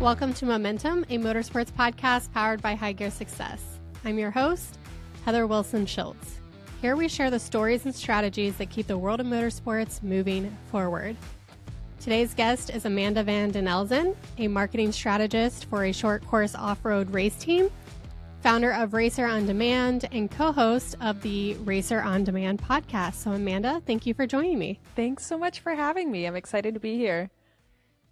Welcome to Momentum, a motorsports podcast powered by High Gear Success. I'm your host, Heather Wilson Schiltz. Here we share the stories and strategies that keep the world of motorsports moving forward. Today's guest is Amanda van den Elzen, a marketing strategist for a short course off-road race team, founder of Racer on Demand, and co-host of the Racer on Demand podcast. So Amanda, thank you for joining me. Thanks so much for having me. I'm excited to be here.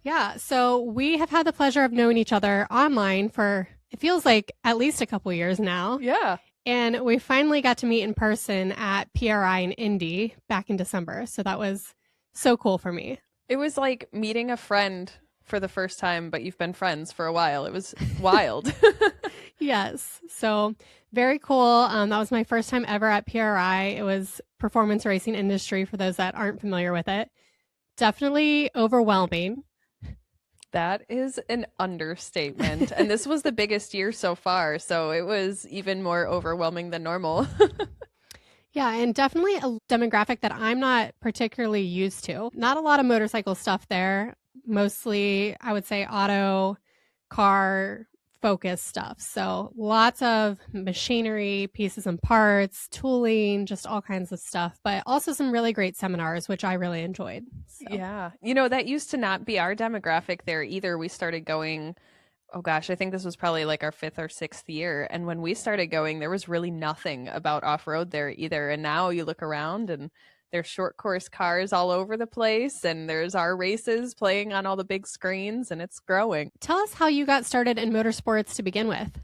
Yeah, so we have had the pleasure of knowing each other online for, it feels like at least a couple years now. Yeah. And we finally got to meet in person at PRI in Indy back in December. So that was so cool for me. It was like meeting a friend for the first time, but you've been friends for a while. It was wild. Yes. So very cool. That was my first time ever at PRI. It was performance racing industry for those that aren't familiar with it. Definitely overwhelming. That is an understatement. And this was the biggest year so far, so it was even more overwhelming than normal. Yeah, and definitely a demographic that I'm not particularly used to. Not a lot of motorcycle stuff there. Mostly, I would say, auto, car focused stuff. So lots of machinery, pieces and parts, tooling, just all kinds of stuff, but also some really great seminars, which I really enjoyed. So. Yeah. You know, that used to not be our demographic there either. We started going, oh gosh, I think this was probably like our 5th or 6th year. And when we started going, there was really nothing about off-road there either. And now you look around and there's short course cars all over the place, and there's our races playing on all the big screens, and it's growing. Tell us how you got started in motorsports to begin with.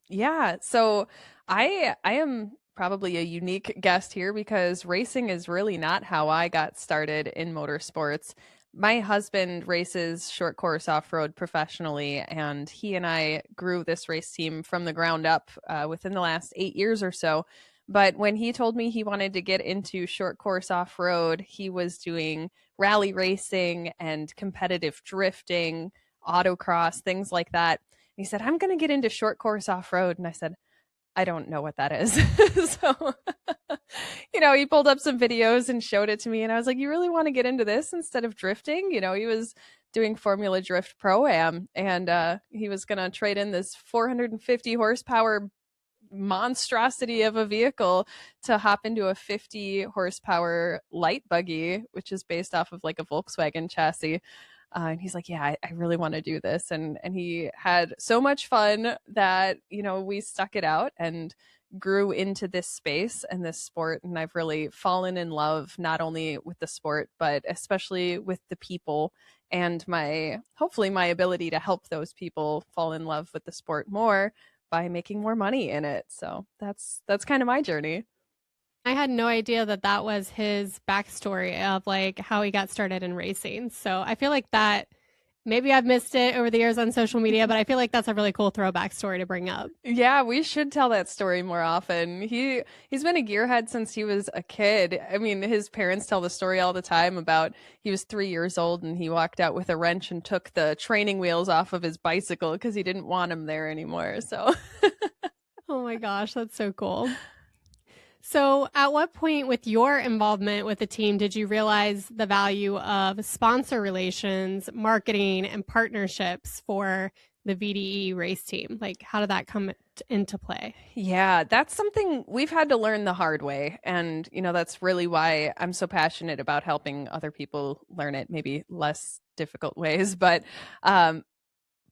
Yeah, so I am probably a unique guest here because racing is really not how I got started in motorsports. My husband races short course off-road professionally, and he and I grew this race team from the ground up within the last 8 years or so. But when he told me he wanted to get into short course off-road, he was doing rally racing and competitive drifting, autocross, things like that. And he said, I'm going to get into short course off-road. And I said, I don't know what that is. So, he pulled up some videos and showed it to me. And I was like, you really want to get into this instead of drifting? He was doing Formula Drift Pro-Am, and he was going to trade in this 450 horsepower monstrosity of a vehicle to hop into a 50 horsepower light buggy, which is based off of like a Volkswagen chassis. And he's like, yeah, I really want to do this. And he had so much fun that, we stuck it out and grew into this space and this sport. And I've really fallen in love, not only with the sport, but especially with the people, and hopefully my ability to help those people fall in love with the sport more by making more money in it. So that's kind of my journey. I had no idea that was his backstory of like how he got started in racing. So I feel like that maybe I've missed it over the years on social media, but I feel like that's a really cool throwback story to bring up. Yeah, we should tell that story more often. He's been a gearhead since he was a kid. I mean, his parents tell the story all the time about he was 3 years old and he walked out with a wrench and took the training wheels off of his bicycle because he didn't want them there anymore. So, oh my gosh, that's so cool. So at what point with your involvement with the team did you realize the value of sponsor relations, marketing, and partnerships for the VDE race team? Like, how did that come into play? Yeah, that's something we've had to learn the hard way. And, that's really why I'm so passionate about helping other people learn it, maybe less difficult ways. But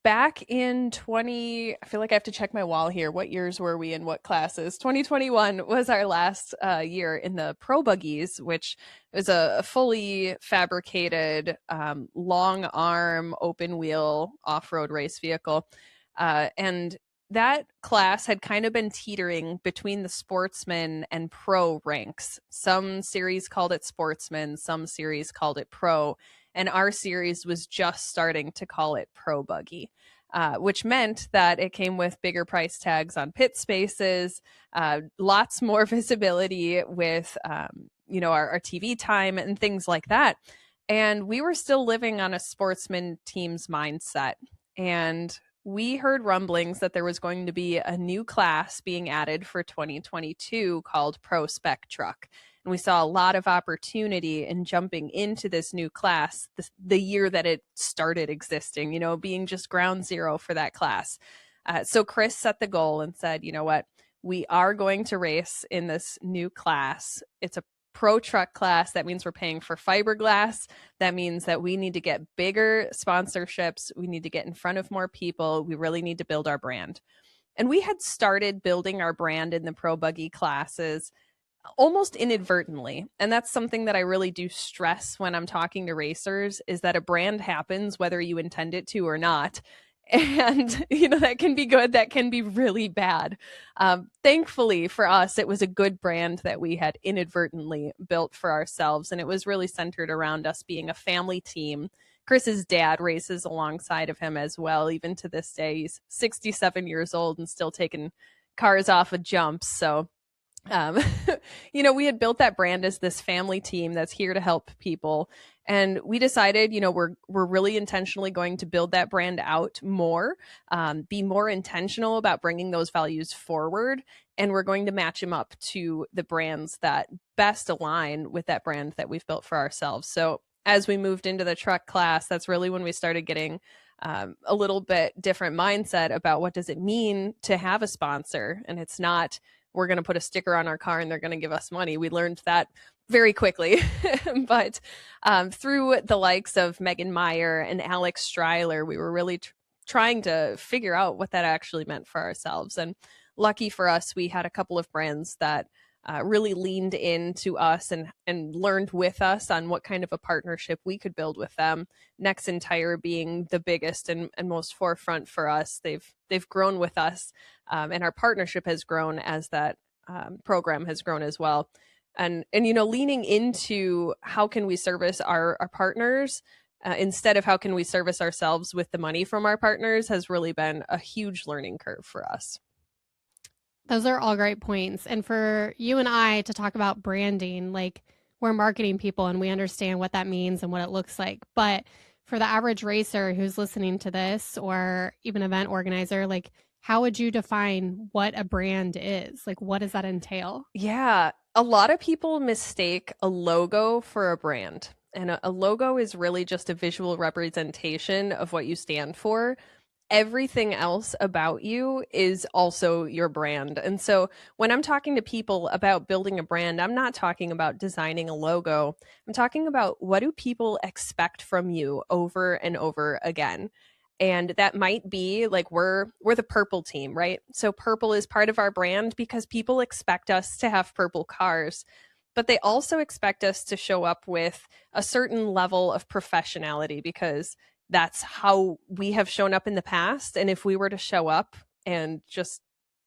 back in I feel like I have to check my wall here. What years were we in what classes? 2021 was our last year in the Pro Buggies, which is a fully fabricated, long arm, open wheel off-road race vehicle. And that class had kind of been teetering between the sportsman and pro ranks. Some series called it sportsman, some series called it pro. And our series was just starting to call it Pro Buggy, which meant that it came with bigger price tags on pit spaces, lots more visibility with, our TV time and things like that. And we were still living on a sportsman team's mindset. And we heard rumblings that there was going to be a new class being added for 2022 called Pro Spec Truck. And we saw a lot of opportunity in jumping into this new class the year that it started existing, being just ground zero for that class. So Chris set the goal and said, you know what, we are going to race in this new class. It's a pro truck class. That means we're paying for fiberglass. That means that we need to get bigger sponsorships. We need to get in front of more people. We really need to build our brand. And we had started building our brand in the pro buggy classes almost inadvertently. And that's something that I really do stress when I'm talking to racers, is that a brand happens whether you intend it to or not. And, that can be good. That can be really bad. Thankfully for us, it was a good brand that we had inadvertently built for ourselves. And it was really centered around us being a family team. Chris's dad races alongside of him as well. Even to this day, he's 67 years old and still taking cars off of jumps. So, we had built that brand as this family team that's here to help people. And we decided, we're really intentionally going to build that brand out more, be more intentional about bringing those values forward. And we're going to match them up to the brands that best align with that brand that we've built for ourselves. So as we moved into the truck class, that's really when we started getting a little bit different mindset about what does it mean to have a sponsor. And it's not, we're going to put a sticker on our car and they're going to give us money. We learned that very quickly. But through the likes of Megan Meyer and Alex Stryler, we were really trying to figure out what that actually meant for ourselves. And lucky for us, we had a couple of brands that really leaned into us and learned with us on what kind of a partnership we could build with them. Nexen Tire being the biggest and most forefront for us. They've grown with us, and our partnership has grown as that program has grown as well. And leaning into how can we service our partners instead of how can we service ourselves with the money from our partners has really been a huge learning curve for us. Those are all great points. And for you and I to talk about branding, like, we're marketing people and we understand what that means and what it looks like. But for the average racer who's listening to this, or even event organizer, like, how would you define what a brand is? Like, what does that entail? Yeah, a lot of people mistake a logo for a brand. And a logo is really just a visual representation of what you stand for. Everything else about you is also your brand. And so when I'm talking to people about building a brand, I'm not talking about designing a logo. I'm talking about, what do people expect from you over and over again? And that might be like, we're the purple team, right? So purple is part of our brand because people expect us to have purple cars, but they also expect us to show up with a certain level of professionality because that's how we have shown up in the past. And if we were to show up and just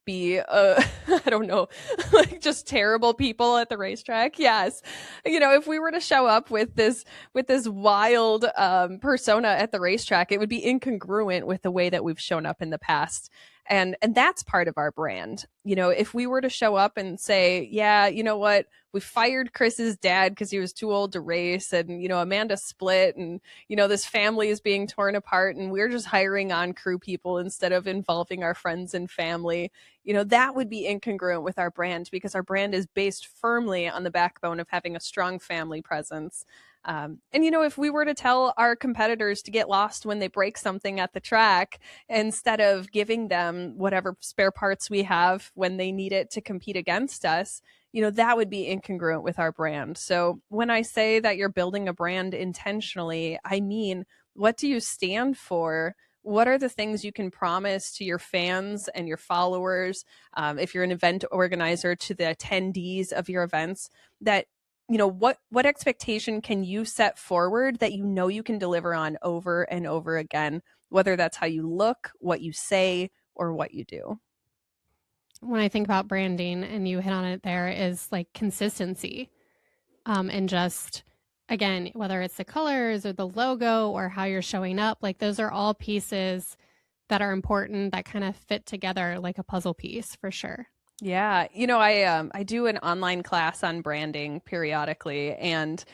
be, I don't know, like just terrible people at the racetrack, yes. If we were to show up with this wild persona at the racetrack, it would be incongruent with the way that we've shown up in the past. And that's part of our brand. If we were to show up and say, yeah, you know what, we fired Chris's dad because he was too old to race, and, Amanda split, and, this family is being torn apart, and we're just hiring on crew people instead of involving our friends and family, that would be incongruent with our brand, because our brand is based firmly on the backbone of having a strong family presence. And, if we were to tell our competitors to get lost when they break something at the track, instead of giving them whatever spare parts we have when they need it to compete against us, that would be incongruent with our brand. So when I say that you're building a brand intentionally, I mean, what do you stand for? What are the things you can promise to your fans and your followers? If you're an event organizer, to the attendees of your events, that what expectation can you set forward that you can deliver on over and over again, whether that's how you look, what you say, or what you do. When I think about branding, and you hit on it there, is like consistency. And just, again, whether it's the colors or the logo or how you're showing up, like, those are all pieces that are important that kind of fit together like a puzzle piece, for sure. Yeah. I do an online class on branding periodically, and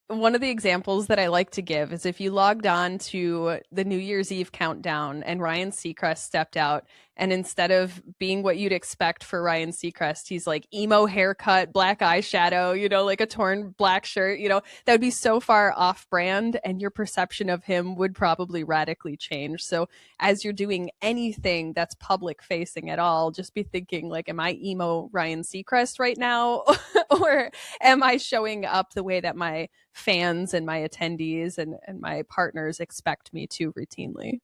one of the examples that I like to give is if you logged on to the New Year's Eve countdown and Ryan Seacrest stepped out, and instead of being what you'd expect for Ryan Seacrest, he's like emo haircut, black eyeshadow, you know, like a torn black shirt, you know, that would be so far off brand, and your perception of him would probably radically change. So as you're doing anything that's public facing at all, just be thinking like, am I emo Ryan Seacrest right now? Or am I showing up the way that my fans and my attendees and my partners expect me to routinely?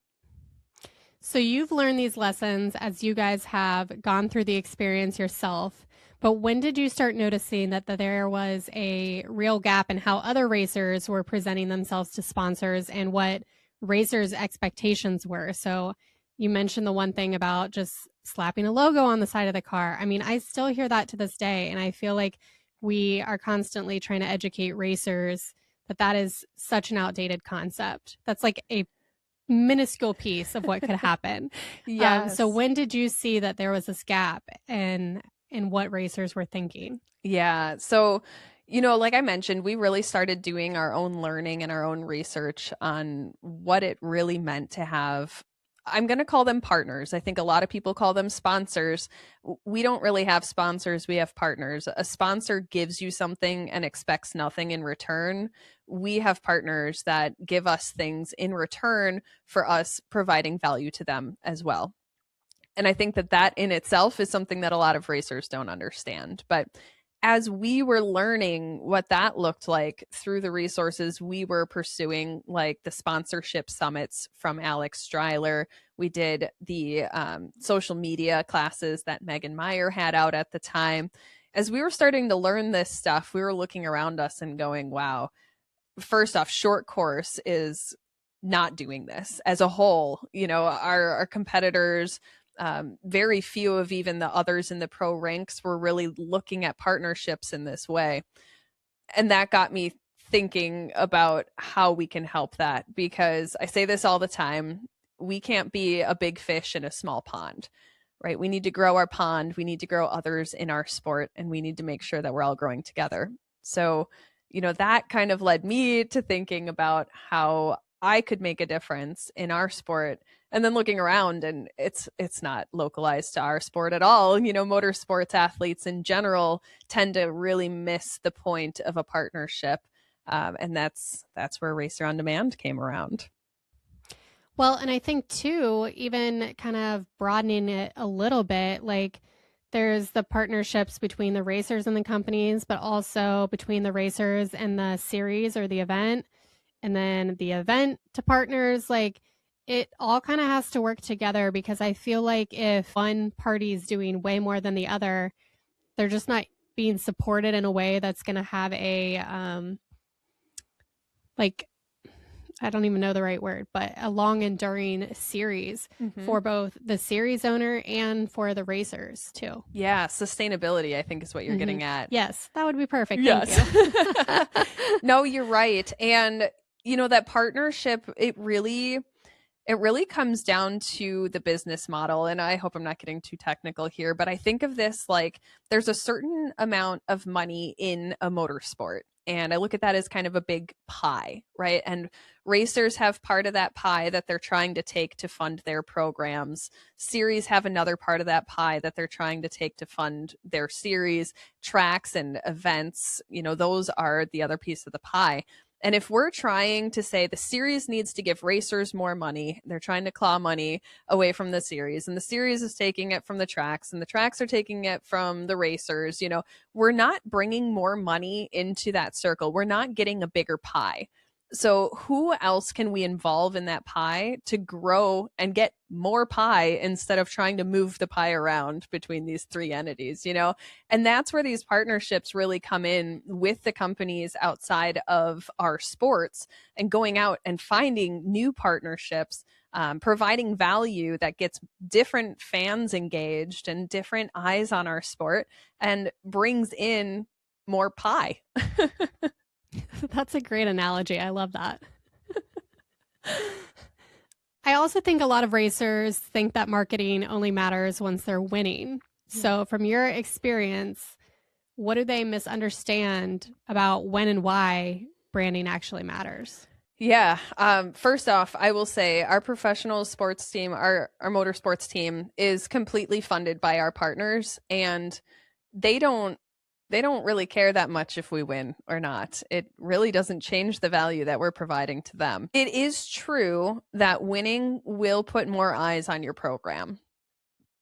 So you've learned these lessons as you guys have gone through the experience yourself. But when did you start noticing that there was a real gap in how other racers were presenting themselves to sponsors and what racers' expectations were? So you mentioned the one thing about just slapping a logo on the side of the car. I mean, I still hear that to this day. And I feel like we are constantly trying to educate racers that is such an outdated concept. That's like a minuscule piece of what could happen. Yes. So when did you see that there was this gap in what racers were thinking? Yeah. So, you know, like I mentioned, we really started doing our own learning and our own research on what it really meant to have, I'm going to call them partners. I think a lot of people call them sponsors. We don't really have sponsors. We have partners. A sponsor gives you something and expects nothing in return. We have partners that give us things in return for us providing value to them as well. And I think that in itself is something that a lot of racers don't understand. But as we were learning what that looked like through the resources we were pursuing, like the sponsorship summits from Alex Stryler, we did the social media classes that Megan Meyer had out at the time. As we were starting to learn this stuff, we were looking around us and going, wow, first off, short course is not doing this as a whole. You know, our competitors, very few of even the others in the pro ranks were really looking at partnerships in this way. And that got me thinking about how we can help that, because I say this all the time, we can't be a big fish in a small pond, right? We need to grow our pond. We need to grow others in our sport, and we need to make sure that we're all growing together. So, you know, that kind of led me to thinking about how I could make a difference in our sport. And then looking around, and it's not localized to our sport at all. You know, motorsports athletes in general tend to really miss the point of a partnership. And that's where Racer on Demand came around. Well, and I think too, even kind of broadening it a little bit, like there's the partnerships between the racers and the companies, but also between the racers and the series or the event, and then the event to partners. Like, it all kind of has to work together, because I feel like if one party is doing way more than the other, they're just not being supported in a way that's going to have a, like, I don't even know the right word, but a long enduring series for both the series owner and for the racers too. Yeah. Sustainability, I think, is what you're getting at. Yes, that would be perfect. Yes. Thank you. No, you're right. And, you know, that partnership, it really comes down to the business model. And I hope I'm not getting too technical here, but I think of this like there's a certain amount of money in a motorsport. And I look at that as kind of a big pie, right? And racers have part of that pie that they're trying to take to fund their programs. Series have another part of that pie that they're trying to take to fund their series. Tracks and events, you know, those are the other piece of the pie. And if we're trying to say the series needs to give racers more money, they're trying to claw money away from the series, and the series is taking it from the tracks, and the tracks are taking it from the racers, you know, we're not bringing more money into that circle. We're not getting a bigger pie. So who else can we involve in that pie to grow and get more pie instead of trying to move the pie around between these three entities, you know? And that's where these partnerships really come in with the companies outside of our sports, and going out and finding new partnerships, providing value that gets different fans engaged and different eyes on our sport and brings in more pie. That's a great analogy. I love that. I also think a lot of racers think that marketing only matters once they're winning. So from your experience, what do they misunderstand about when and why branding actually matters? Yeah. First off, I will say our professional sports team, our motorsports team is completely funded by our partners, and they don't really care that much if we win or not. It really doesn't change the value that we're providing to them. It is true that winning will put more eyes on your program,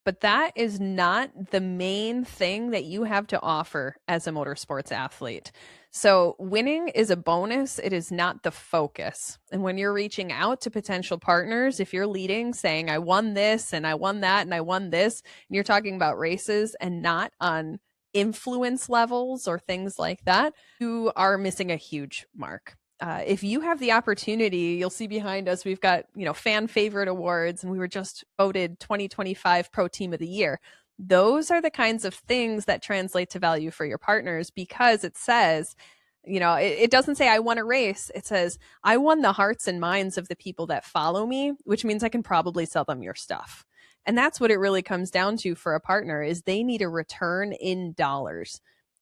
but that is not the main thing that you have to offer as a motorsports athlete. So winning is a bonus. It is not the focus. And when you're reaching out to potential partners, if you're leading saying, I won this and I won that and I won this, and you're talking about races and not on influence levels or things like that, you are missing a huge mark. If you have the opportunity, you'll see behind us, we've got, fan favorite awards, and we were just voted 2025 Pro Team of the Year. Those are the kinds of things that translate to value for your partners, because it says, it doesn't say I won a race. It says I won the hearts and minds of the people that follow me, which means I can probably sell them your stuff. And that's what it really comes down to for a partner, is they need a return in dollars.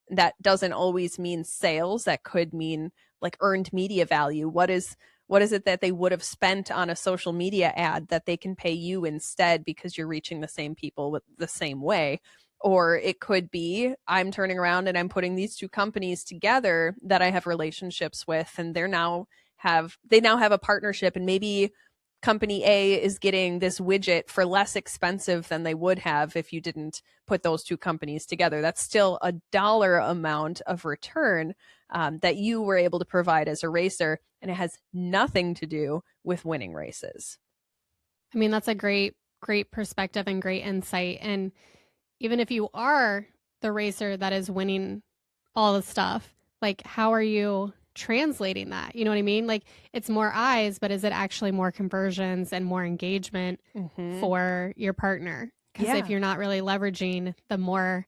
That doesn't always mean sales. That could mean like earned media value. What is it that they would have spent on a social media ad that they can pay you instead because you're reaching the same people with the same way? Or it could be I'm turning around and I'm putting these two companies together that I have relationships with, and they now have a partnership, and maybe company A is getting this widget for less expensive than they would have if you didn't put those two companies together. That's still a dollar amount of return that you were able to provide as a racer, and it has nothing to do with winning races. I mean, that's a great perspective and great insight. And even if you are the racer that is winning all the stuff, like, how are you translating that? You know what I mean? Like, it's more eyes, but is it actually more conversions and more engagement for your partner? Because if you're not really leveraging the more,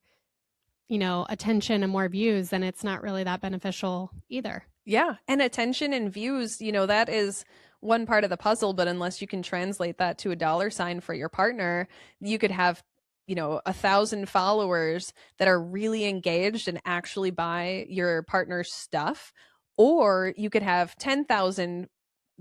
attention and more views, then it's not really that beneficial either. Yeah. And attention and views, that is one part of the puzzle, but unless you can translate that to a dollar sign for your partner, you could have 1,000 followers that are really engaged and actually buy your partner's stuff. Or you could have 10,000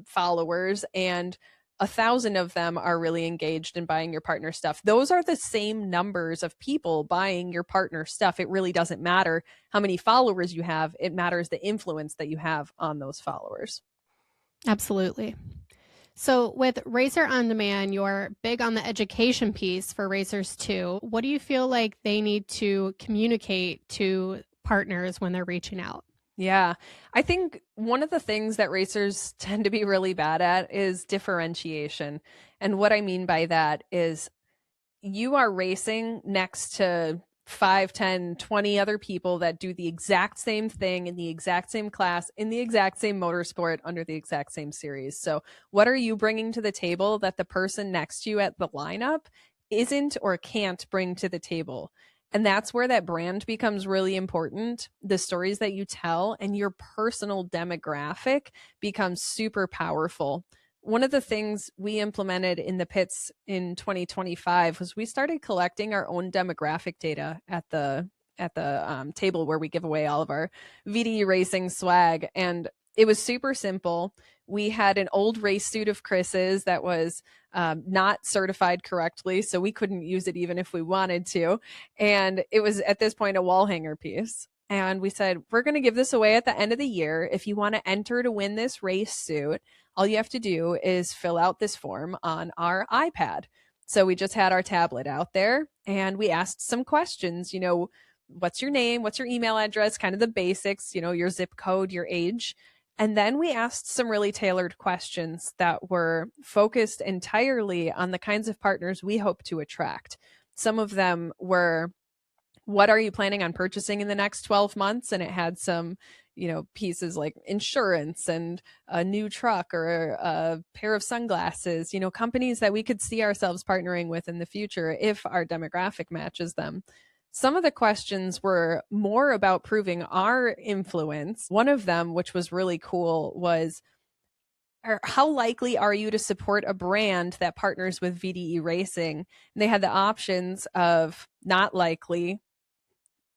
followers and 1,000 of them are really engaged in buying your partner's stuff. Those are the same numbers of people buying your partner's stuff. It really doesn't matter how many followers you have. It matters the influence that you have on those followers. Absolutely. So with Racer On Demand, you're big on the education piece for racers too. What do you feel like they need to communicate to partners when they're reaching out? Yeah, I think one of the things that racers tend to be really bad at is differentiation. And what I mean by that is you are racing next to 5, 10, 20 other people that do the exact same thing in the exact same class, in the exact same motorsport, under the exact same series. So what are you bringing to the table that the person next to you at the lineup isn't or can't bring to the table? And that's where that brand becomes really important. The stories that you tell and your personal demographic becomes super powerful. One of the things we implemented in the pits in 2025 was we started collecting our own demographic data at the table where we give away all of our VDE Racing swag. And it was super simple. We had an old race suit of Chris's that was not certified correctly, so we couldn't use it even if we wanted to. And it was at this point a wall hanger piece. And we said, we're going to give this away at the end of the year. If you want to enter to win this race suit, all you have to do is fill out this form on our iPad. So we just had our tablet out there and we asked some questions, what's your name? What's your email address? Kind of the basics, your zip code, your age. And then we asked some really tailored questions that were focused entirely on the kinds of partners we hope to attract. Some of them were, what are you planning on purchasing in the next 12 months? And it had some, pieces like insurance and a new truck or a pair of sunglasses, companies that we could see ourselves partnering with in the future if our demographic matches them. Some of the questions were more about proving our influence. One of them, which was really cool, was how likely are you to support a brand that partners with VDE Racing? And they had the options of not likely,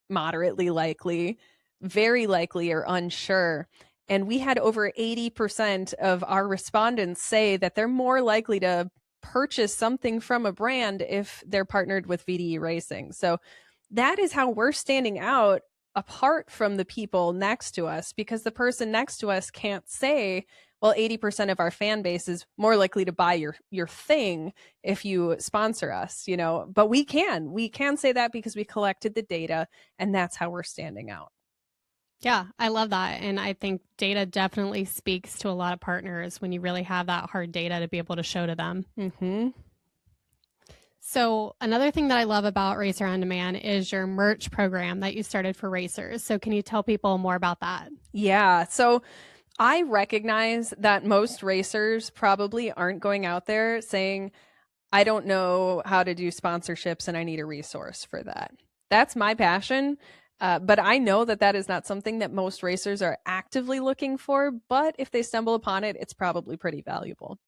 moderately likely, very likely, or unsure. And we had over 80% of our respondents say that they're more likely to purchase something from a brand if they're partnered with VDE Racing. So that is how we're standing out apart from the people next to us, because the person next to us can't say, well, 80% of our fan base is more likely to buy your thing if you sponsor us, but we can say that because we collected the data, and that's how we're standing out. Yeah, I love that. And I think data definitely speaks to a lot of partners when you really have that hard data to be able to show to them. Mm-hmm. So another thing that I love about Racer on Demand is your merch program that you started for racers. So can you tell people more about that? Yeah. So I recognize that most racers probably aren't going out there saying, I don't know how to do sponsorships and I need a resource for that. That's my passion. But I know that that is not something that most racers are actively looking for. But if they stumble upon it, it's probably pretty valuable.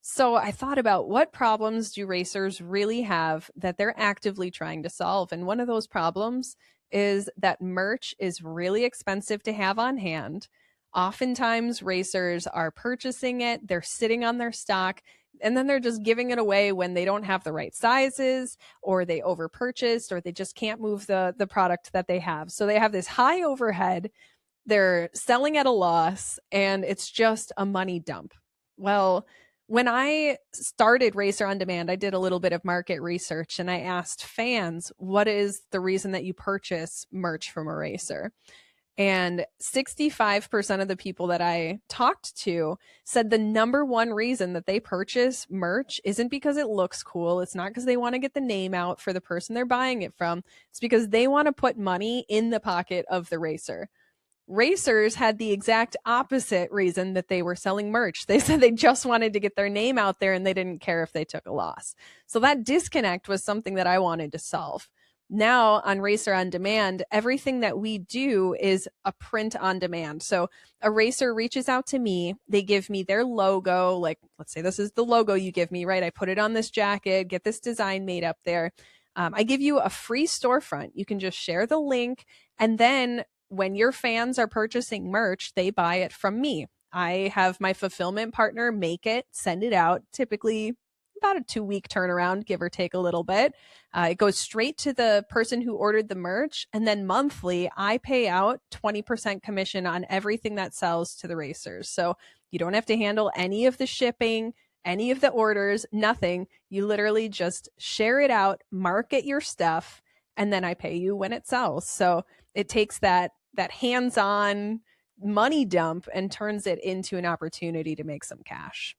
So I thought about, what problems do racers really have that they're actively trying to solve? And one of those problems is that merch is really expensive to have on hand. Oftentimes, racers are purchasing it, they're sitting on their stock, and then they're just giving it away when they don't have the right sizes, or they overpurchased, or they just can't move the product that they have. So they have this high overhead, they're selling at a loss, and it's just a money dump. Well, when I started Racer on Demand, I did a little bit of market research, and I asked fans, what is the reason that you purchase merch from a racer? And 65% of the people that I talked to said the number one reason that they purchase merch isn't because it looks cool. It's not because they want to get the name out for the person they're buying it from. It's because they want to put money in the pocket of the racer. Racers had the exact opposite reason that they were selling merch. They said they just wanted to get their name out there and they didn't care if they took a loss. So that disconnect was something that I wanted to solve. Now on Racer on Demand, everything that we do is a print on demand. So a racer reaches out to me, they give me their logo, like let's say this is the logo you give me, right? I put it on this jacket, get this design made up there. I give you a free storefront. You can just share the link, and then when your fans are purchasing merch, they buy it from me. I have my fulfillment partner make it, send it out, typically about a 2-week turnaround, give or take a little bit. It goes straight to the person who ordered the merch. And then monthly, I pay out 20% commission on everything that sells to the racers. So you don't have to handle any of the shipping, any of the orders, nothing. You literally just share it out, market your stuff, and then I pay you when it sells. So it takes that hands-on money dump and turns it into an opportunity to make some cash.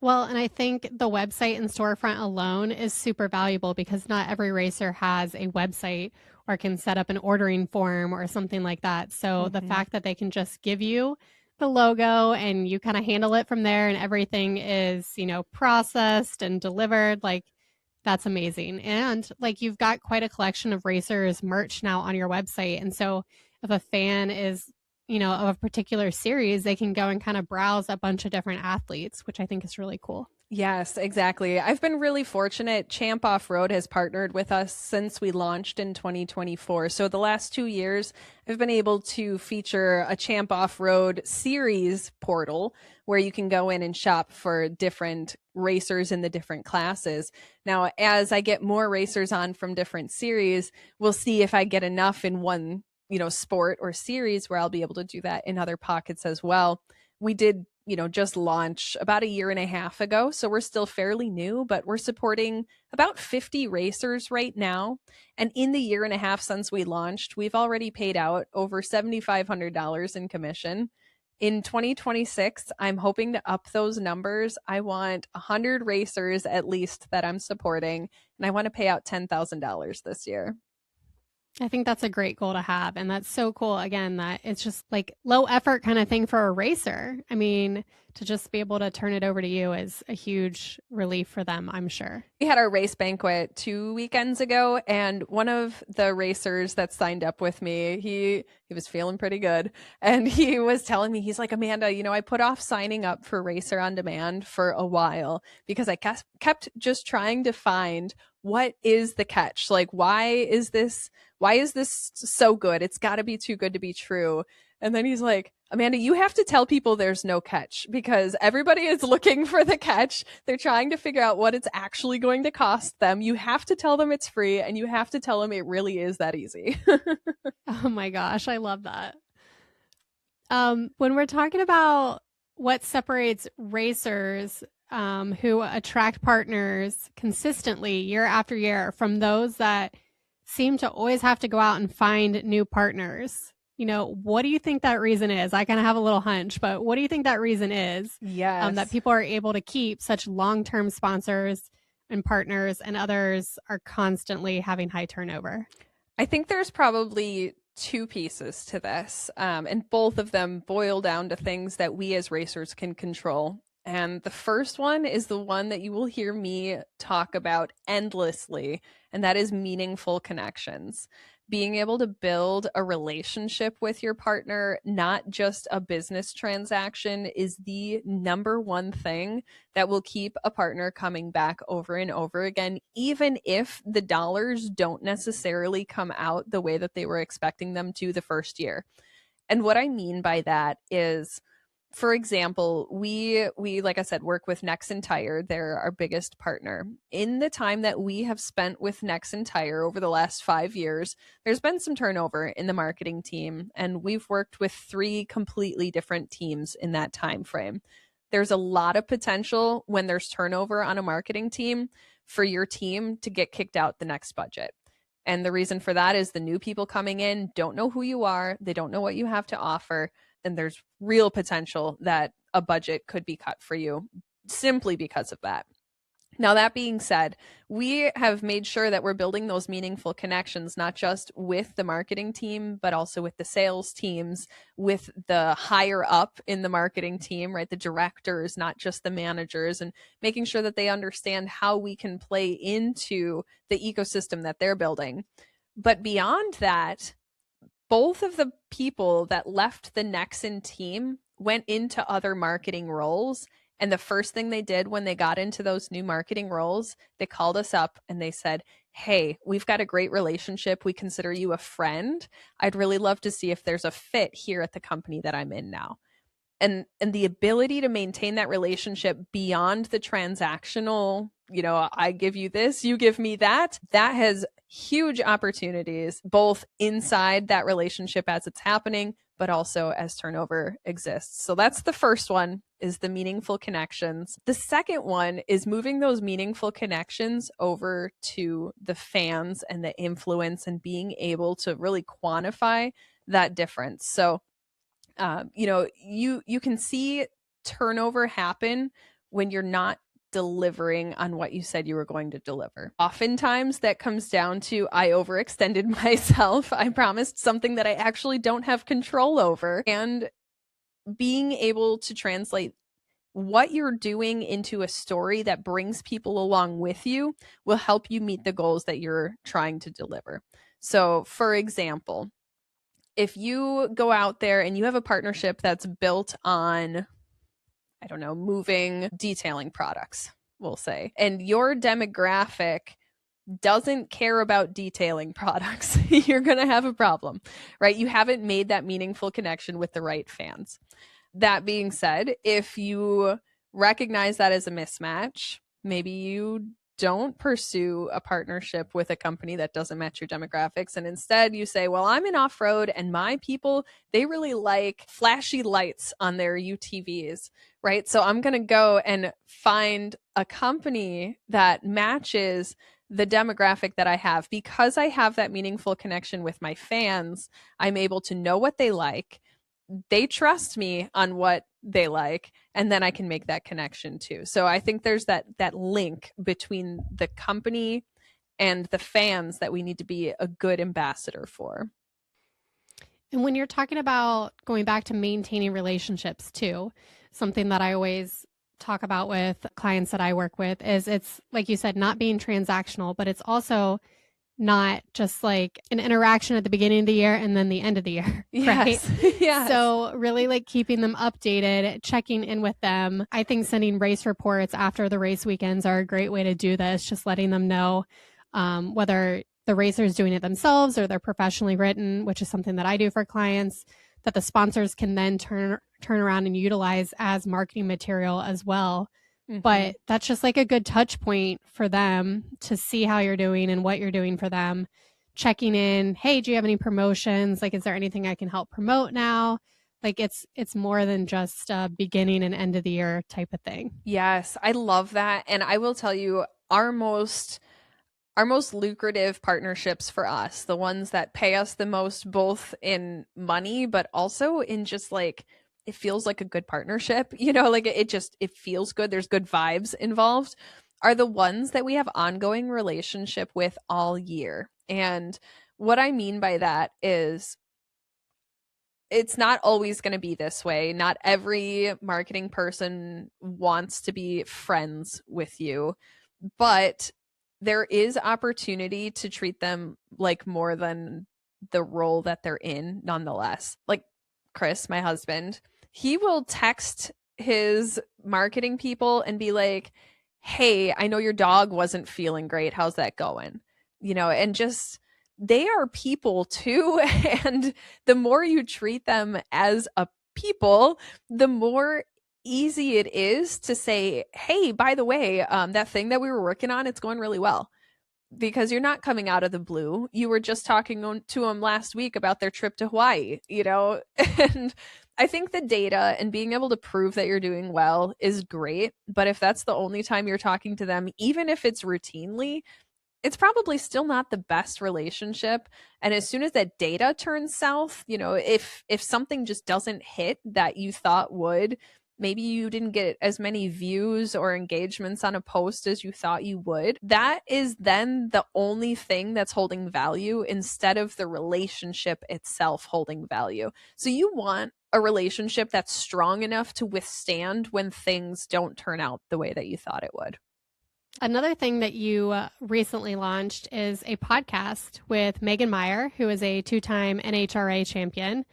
Well, and I think the website and storefront alone is super valuable because not every racer has a website or can set up an ordering form or something like that. So the fact that they can just give you the logo and you kind of handle it from there and everything is, processed and delivered, like that's amazing. And like you've got quite a collection of racers merch now on your website. And so if a fan is of a particular series, they can go and kind of browse a bunch of different athletes, which I think is really cool. Yes, exactly. I've been really fortunate. Champ Off-Road has partnered with us since we launched in 2024. So the last 2 years, I've been able to feature a Champ Off-Road series portal where you can go in and shop for different racers in the different classes. Now, as I get more racers on from different series, we'll see if I get enough in one sport or series where I'll be able to do that in other pockets as well. We did, just launch about 1.5 years ago. So we're still fairly new, but we're supporting about 50 racers right now. And in the 1.5 years since we launched, we've already paid out over $7,500 in commission. In 2026, I'm hoping to up those numbers. I want 100 racers at least that I'm supporting, and I want to pay out $10,000 this year. I think that's a great goal to have. And that's so cool, again, that it's just like low effort kind of thing for a racer. I mean, to just be able to turn it over to you is a huge relief for them, I'm sure. We had our race banquet 2 weekends ago, and one of the racers that signed up with me, he was feeling pretty good. And he was telling me, he's like, Amanda, I put off signing up for Racer on Demand for a while because I kept just trying to find what is the catch? Like, why is this so good? It's got to be too good to be true. And then he's like, Amanda, you have to tell people there's no catch because everybody is looking for the catch. They're trying to figure out what it's actually going to cost them. You have to tell them it's free, and you have to tell them it really is that easy. Oh my gosh, I love that. When we're talking about what separates racers who attract partners consistently year after year from those that seem to always have to go out and find new partners, what do you think that reason is? I kind of have a little hunch, but what do you think that reason is? Yes. That people are able to keep such long-term sponsors and partners, and others are constantly having high turnover? I think there's probably two pieces to this, and both of them boil down to things that we as racers can control. And the first one is the one that you will hear me talk about endlessly, and that is meaningful connections. Being able to build a relationship with your partner, not just a business transaction, is the number one thing that will keep a partner coming back over and over again, even if the dollars don't necessarily come out the way that they were expecting them to the first year. And what I mean by that is, for example, we like I said, work with Nexen Tire. They're our biggest partner. In the time that we have spent with Nexen Tire over the last 5 years, there's been some turnover in the marketing team, and we've worked with 3 completely different teams in that time frame. There's a lot of potential when there's turnover on a marketing team for your team to get kicked out the next budget. And the reason for that is the new people coming in don't know who you are, they don't know what you have to offer, and there's real potential that a budget could be cut for you simply because of that. Now, that being said, we have made sure that we're building those meaningful connections, not just with the marketing team, but also with the sales teams, with the higher up in the marketing team, right? The directors, not just the managers, and making sure that they understand how we can play into the ecosystem that they're building. But beyond that, both of the people that left the Nexen team went into other marketing roles. And the first thing they did when they got into those new marketing roles, they called us up and they said, hey, we've got a great relationship. We consider you a friend. I'd really love to see if there's a fit here at the company that I'm in now. And the ability to maintain that relationship beyond the transactional, I give you this, you give me that has huge opportunities, both inside that relationship as it's happening, but also as turnover exists. So that's the first one, is the meaningful connections. The second one is moving those meaningful connections over to the fans and the influence, and being able to really quantify that difference. So you can see turnover happen when you're not delivering on what you said you were going to deliver. Oftentimes that comes down to, I overextended myself. I promised something that I actually don't have control over. And being able to translate what you're doing into a story that brings people along with you will help you meet the goals that you're trying to deliver. So, for example, if you go out there and you have a partnership that's built on, I don't know, moving detailing products, we'll say, and your demographic doesn't care about detailing products, you're going to have a problem, right? You haven't made that meaningful connection with the right fans. That being said, if you recognize that as a mismatch, maybe you don't pursue a partnership with a company that doesn't match your demographics. And instead you say, well, I'm in off-road and my people, they really like flashy lights on their UTVs, right? So I'm going to go and find a company that matches the demographic that I have. Because I have that meaningful connection with my fans, I'm able to know what they like. They trust me on what they like, and then I can make that connection too. So I think there's that link between the company and the fans that we need to be a good ambassador for. And when you're talking about going back to maintaining relationships too, something that I always talk about with clients that I work with is, it's like you said, not being transactional, but it's also not just like an interaction at the beginning of the year and then the end of the year, right? Yes. So really like keeping them updated, checking in with them. I think sending race reports after the race weekends are a great way to do this, just letting them know whether the racer is doing it themselves or they're professionally written, which is something that I do for clients, that the sponsors can then turn around and utilize as marketing material as well. But that's just like a good touch point for them to see how you're doing and what you're doing for them. Checking in, hey, do you have any promotions? Like, is there anything I can help promote now? Like, it's more than just a beginning and end of the year type of thing. Yes, I love that. And I will tell you, our most lucrative partnerships for us, the ones that pay us the most, both in money, but also in just like, it feels like a good partnership, like it feels good. There's good vibes involved, are the ones that we have ongoing relationship with all year. And what I mean by that is it's not always going to be this way. Not every marketing person wants to be friends with you, but there is opportunity to treat them like more than the role that they're in nonetheless. Like Chris, my husband, he will text his marketing people and be like, hey, I know your dog wasn't feeling great. How's that going? And just, they are people too. And the more you treat them as a people, the more easy it is to say, hey, by the way, that thing that we were working on, it's going really well. Because you're not coming out of the blue. You were just talking to them last week about their trip to Hawaii, and I think the data and being able to prove that you're doing well is great. But if that's the only time you're talking to them, even if it's routinely, it's probably still not the best relationship. And as soon as that data turns south, if something just doesn't hit that you thought would, maybe you didn't get as many views or engagements on a post as you thought you would, that is then the only thing that's holding value instead of the relationship itself holding value. So you want a relationship that's strong enough to withstand when things don't turn out the way that you thought it would. Another thing that you recently launched is a podcast with Megan Meyer, who is a 2-time NHRA champion.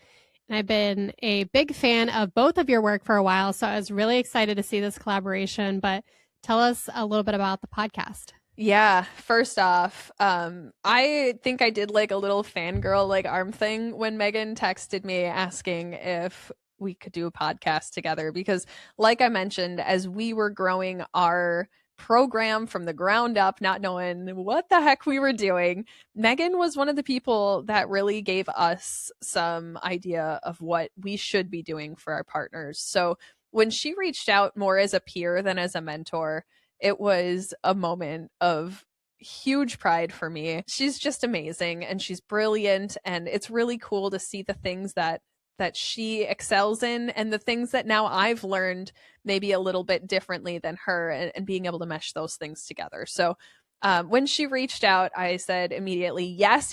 And I've been a big fan of both of your work for a while, so I was really excited to see this collaboration. But tell us a little bit about the podcast. Yeah, first off, I think I did like a little fangirl like arm thing when Megan texted me asking if we could do a podcast together, because like I mentioned, as we were growing our program from the ground up, not knowing what the heck we were doing, Megan was one of the people that really gave us some idea of what we should be doing for our partners. So when she reached out more as a peer than as a mentor, it was a moment of huge pride for me. She's just amazing and she's brilliant, and it's really cool to see the things that she excels in and the things that now I've learned maybe a little bit differently than her, and being able to mesh those things together. So when she reached out, I said immediately, yes,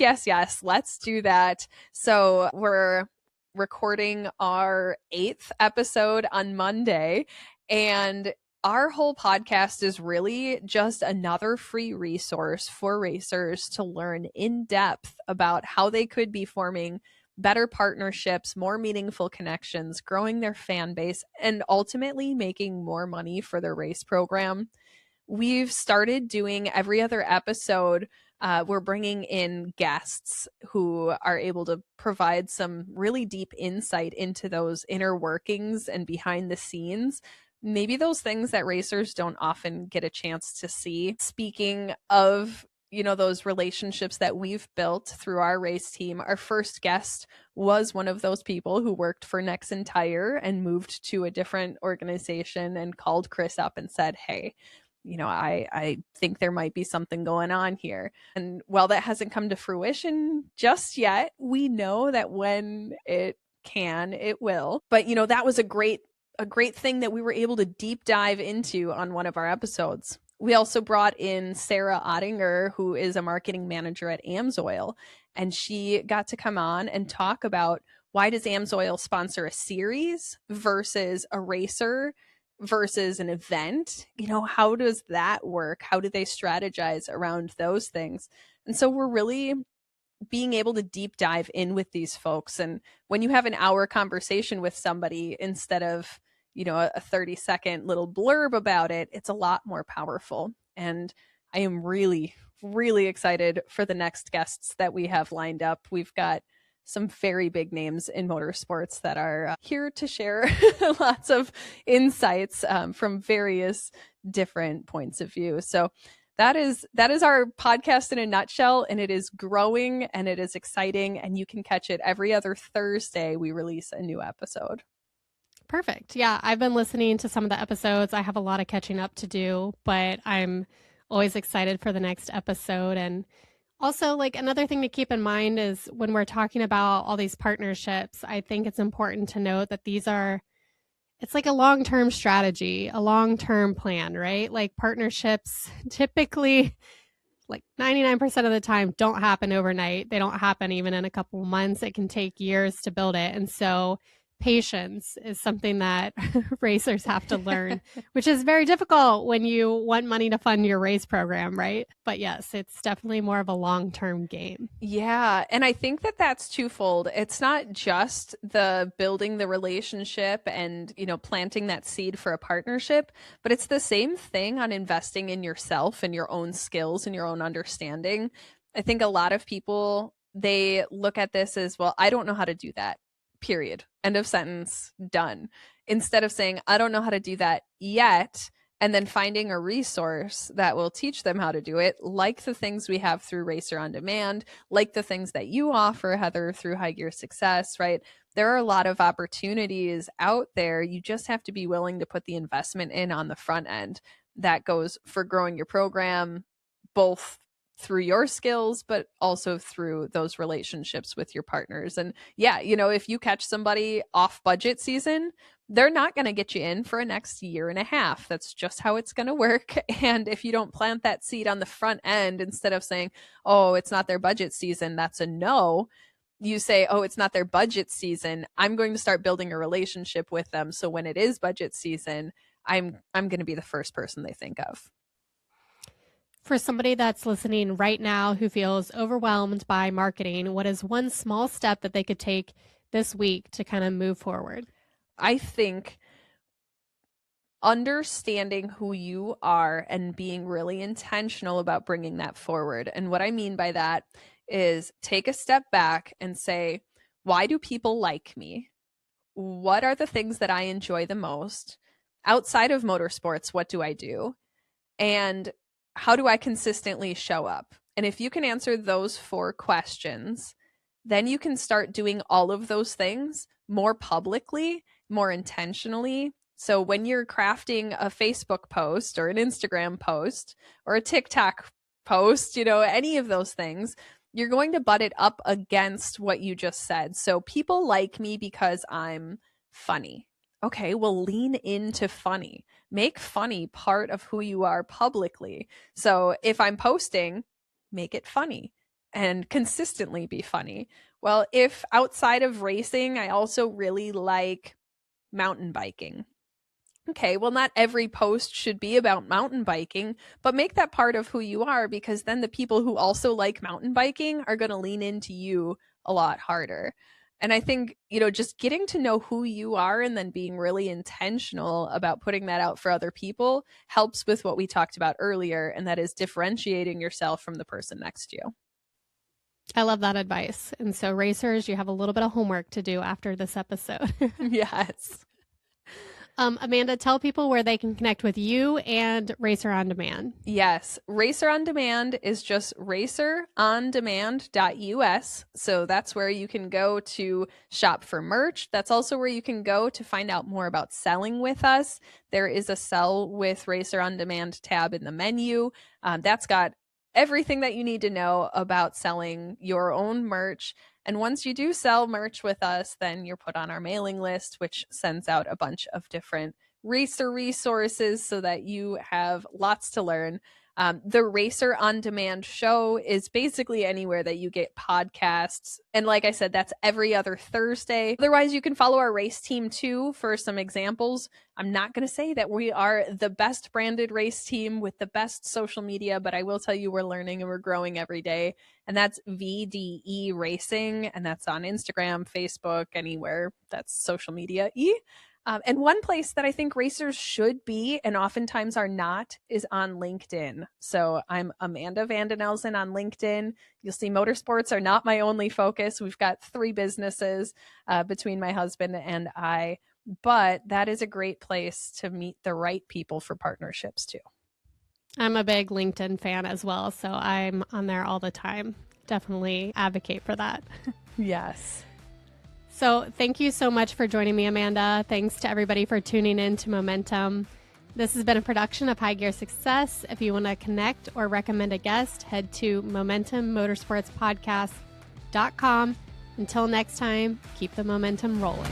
let's do that. So we're recording our 8th episode on Monday, and our whole podcast is really just another free resource for racers to learn in depth about how they could be forming better partnerships, more meaningful connections, growing their fan base, and ultimately making more money for their race program. We've started doing every other episode. We're bringing in guests who are able to provide some really deep insight into those inner workings and behind the scenes. Maybe those things that racers don't often get a chance to see. Speaking of those relationships that we've built through our race team, our first guest was one of those people who worked for Nexen Tire and moved to a different organization and called Chris up and said, hey, I think there might be something going on here. And while that hasn't come to fruition just yet, we know that when it can, it will. But that was a great thing that we were able to deep dive into on one of our episodes. We also brought in Sarah Ottinger, who is a marketing manager at AMSOIL, and she got to come on and talk about why does AMSOIL sponsor a series versus a racer versus an event? How does that work? How do they strategize around those things? And so we're really being able to deep dive in with these folks. And when you have an hour conversation with somebody instead of a 30-second little blurb about it, it's a lot more powerful. And I am really, really excited for the next guests that we have lined up. We've got some very big names in motorsports that are here to share lots of insights from various different points of view. So that is our podcast in a nutshell, and it is growing and it is exciting, and you can catch it every other Thursday. We release a new episode. Perfect. Yeah, I've been listening to some of the episodes. I have a lot of catching up to do, but I'm always excited for the next episode. And also, like, another thing to keep in mind is when we're talking about all these partnerships, I think it's important to note that it's like a long-term strategy, a long-term plan, right? Like, partnerships typically, like 99% of the time, don't happen overnight. They don't happen even in a couple of months. It can take years to build it. And so patience is something that racers have to learn, which is very difficult when you want money to fund your race program, right? But yes, it's definitely more of a long-term game. Yeah, and I think that that's twofold. It's not just the building the relationship and, planting that seed for a partnership, but it's the same thing on investing in yourself and your own skills and your own understanding. I think a lot of people, they look at this as, well, I don't know how to do that. Period. End of sentence. Done. Instead of saying, I don't know how to do that yet, and then finding a resource that will teach them how to do it, like the things we have through Racer on Demand, like the things that you offer, Heather, through High Gear Success, right? There are a lot of opportunities out there. You just have to be willing to put the investment in on the front end. That goes for growing your program, both through your skills, but also through those relationships with your partners. And yeah, if you catch somebody off budget season, they're not going to get you in for a next year and a half. That's just how it's going to work. And if you don't plant that seed on the front end, instead of saying, oh, it's not their budget season, that's a no, you say, oh, it's not their budget season, I'm going to start building a relationship with them. So when it is budget season, I'm going to be the first person they think of. For somebody that's listening right now who feels overwhelmed by marketing, what is one small step that they could take this week to kind of move forward? I think understanding who you are and being really intentional about bringing that forward. And what I mean by that is take a step back and say, why do people like me? What are the things that I enjoy the most? Outside of motorsports, what do I do? And how do I consistently show up? And if you can answer those 4 questions, then you can start doing all of those things more publicly, more intentionally. So when you're crafting a Facebook post or an Instagram post or a TikTok post, any of those things, you're going to butt it up against what you just said. So people like me because I'm funny. Okay, well, lean into funny. Make funny part of who you are publicly. So if I'm posting, make it funny and consistently be funny. Well, if outside of racing, I also really like mountain biking. Okay, well, not every post should be about mountain biking, but make that part of who you are, because then the people who also like mountain biking are going to lean into you a lot harder. And I think, just getting to know who you are and then being really intentional about putting that out for other people helps with what we talked about earlier, and that is differentiating yourself from the person next to you. I love that advice. And so racers, you have a little bit of homework to do after this episode. Yes. Amanda, tell people where they can connect with you and Racer on Demand. Yes. Racer on Demand is just racerondemand.us. So that's where you can go to shop for merch. That's also where you can go to find out more about selling with us. There is a Sell with Racer on Demand tab in the menu. That's got everything that you need to know about selling your own merch. And once you do sell merch with us, then you're put on our mailing list, which sends out a bunch of different racer resources so that you have lots to learn. The Racer on Demand show is basically anywhere that you get podcasts. And like I said, that's every other Thursday. Otherwise, you can follow our race team too for some examples. I'm not going to say that we are the best branded race team with the best social media, but I will tell you we're learning and we're growing every day. And that's VDE Racing. And that's on Instagram, Facebook, anywhere that's social media-y. And one place that I think racers should be, and oftentimes are not, is on LinkedIn. So I'm Amanda Vanden Elzen on LinkedIn. You'll see motorsports are not my only focus. We've got 3 businesses between my husband and I, but that is a great place to meet the right people for partnerships too. I'm a big LinkedIn fan as well, so I'm on there all the time. Definitely advocate for that. Yes. So thank you so much for joining me, Amanda. Thanks to everybody for tuning in to Momentum. This has been a production of High Gear Success. If you want to connect or recommend a guest, head to momentummotorsportspodcast.com. Until next time, keep the momentum rolling.